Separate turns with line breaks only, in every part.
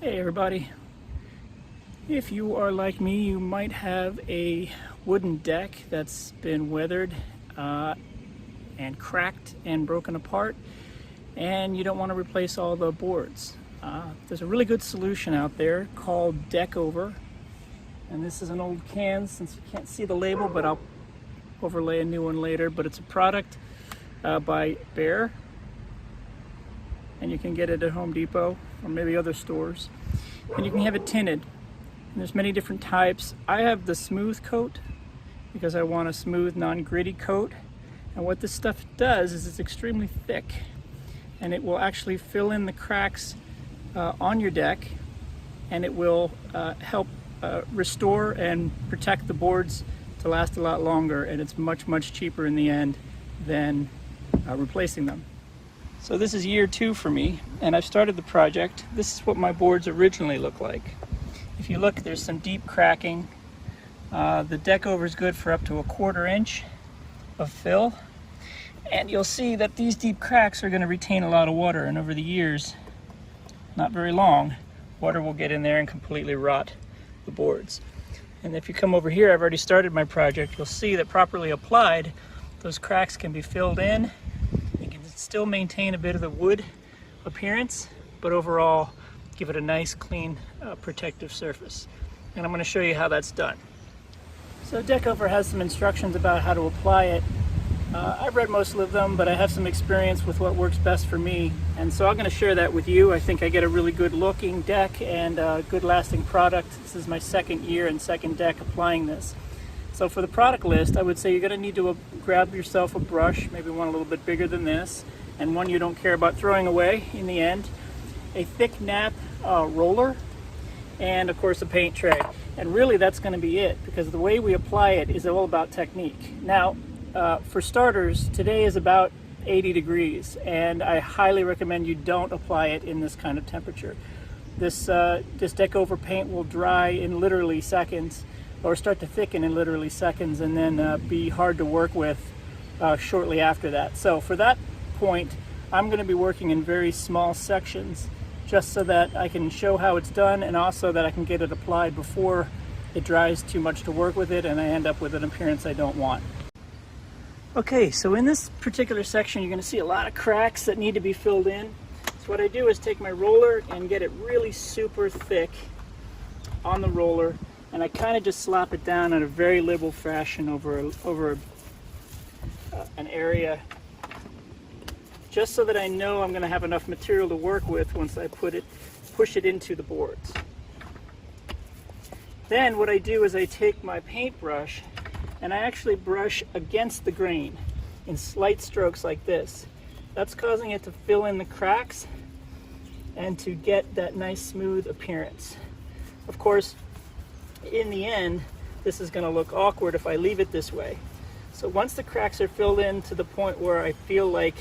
Hey everybody, if you are like me, you might have a wooden deck that's been weathered and cracked and broken apart, and you don't want to replace all the boards. There's a really good solution out there called DeckOver, and this is an old can since you can't see the label, but I'll overlay a new one later. But it's a product by Behr, and you can get it at Home Depot or maybe other stores, and you can have it tinted. And there's many different types. I have the smooth coat because I want a smooth, non-gritty coat. And what this stuff does is it's extremely thick, and it will actually fill in the cracks on your deck, and it will help restore and protect the boards to last a lot longer, and it's much cheaper in the end than replacing them. So this is year 2 for me, and I've started the project. This is what my boards originally look like. If you look, there's some deep cracking. The DeckOver is good for up to 1/4 inch of fill, and you'll see that these deep cracks are going to retain a lot of water, and over the years, not very long, water will get in there and completely rot the boards. And if you come over here, I've already started my project, you'll see that properly applied, those cracks can be filled in. You can still maintain a bit of the wood appearance, but overall give it a nice, clean, protective surface. And I'm going to show you how that's done. So DeckOver has some instructions about how to apply it. I've read most of them, but I have some experience with what works best for me, and so I'm going to share that with you. I think I get a really good looking deck and a good lasting product. This is my second year and second deck applying this. So for the product list, I would say you're going to need to grab yourself a brush, maybe one a little bit bigger than this, and one you don't care about throwing away in the end, a thick nap roller, and of course a paint tray. And really that's going to be it, because the way we apply it is all about technique. Now, for starters, today is about 80 degrees, and I highly recommend you don't apply it in this kind of temperature. This DeckOver paint will dry in literally seconds, or start to thicken in literally seconds, and then be hard to work with shortly after that. So for that point, I'm going to be working in very small sections, just so that I can show how it's done, and also that I can get it applied before it dries too much to work with it and I end up with an appearance I don't want. Okay, so in this particular section, you're going to see a lot of cracks that need to be filled in. So what I do is take my roller and get it really super thick on the roller, and I kind of just slap it down in a very liberal fashion over an area, just so that I know I'm going to have enough material to work with once I push it into the boards. Then what I do is I take my paintbrush and I actually brush against the grain in slight strokes like this. That's causing it to fill in the cracks and to get that nice smooth appearance. Of course, in the end, this is going to look awkward if I leave it this way. So once the cracks are filled in to the point where I feel like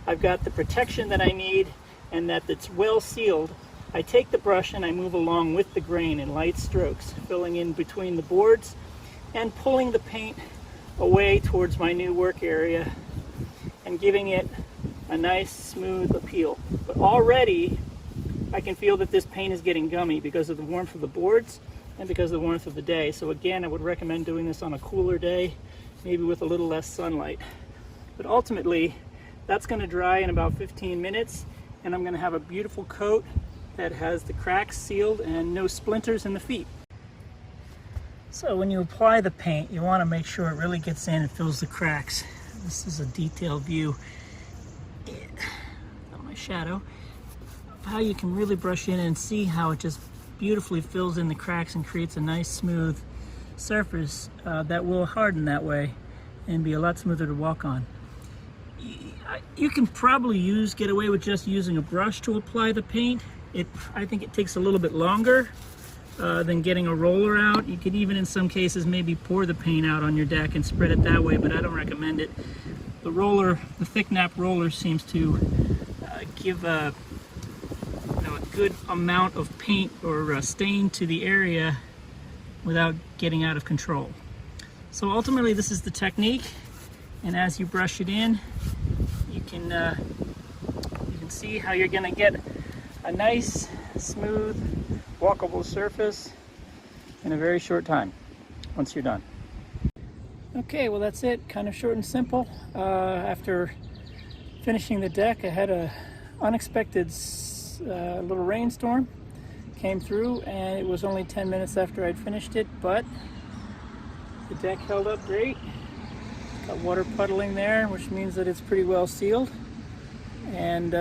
I've got the protection that I need and that it's well sealed, I take the brush and I move along with the grain in light strokes, filling in between the boards and pulling the paint away towards my new work area and giving it a nice smooth appeal. But already I can feel that this paint is getting gummy because of the warmth of the boards and because of the warmth of the day. So again, I would recommend doing this on a cooler day, maybe with a little less sunlight. But ultimately, that's going to dry in about 15 minutes, and I'm going to have a beautiful coat that has the cracks sealed and no splinters in the feet. So when you apply the paint, you want to make sure it really gets in and fills the cracks. This is a detailed view of my shadow, of how you can really brush in and see how it just beautifully fills in the cracks and creates a nice smooth surface that will harden that way and be a lot smoother to walk on. You can probably get away with just using a brush to apply the paint. I think it takes a little bit longer than getting a roller out. You could even in some cases maybe pour the paint out on your deck and spread it that way, but I don't recommend it. The roller, the thick nap roller, seems to give a good amount of paint or stain to the area without getting out of control. So ultimately this is the technique, and as you brush it in, you can see how you're going to get a nice, smooth, walkable surface in a very short time once you're done. Okay, well that's it. Kind of short and simple. After finishing the deck, I had a unexpected little rainstorm came through, and it was only 10 minutes after I'd finished it, but the deck held up great. Got water puddling there, which means that it's pretty well sealed, and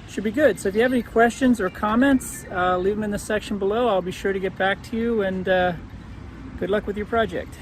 should be good. So if you have any questions or comments, leave them in the section below. I'll be sure to get back to you, and good luck with your project.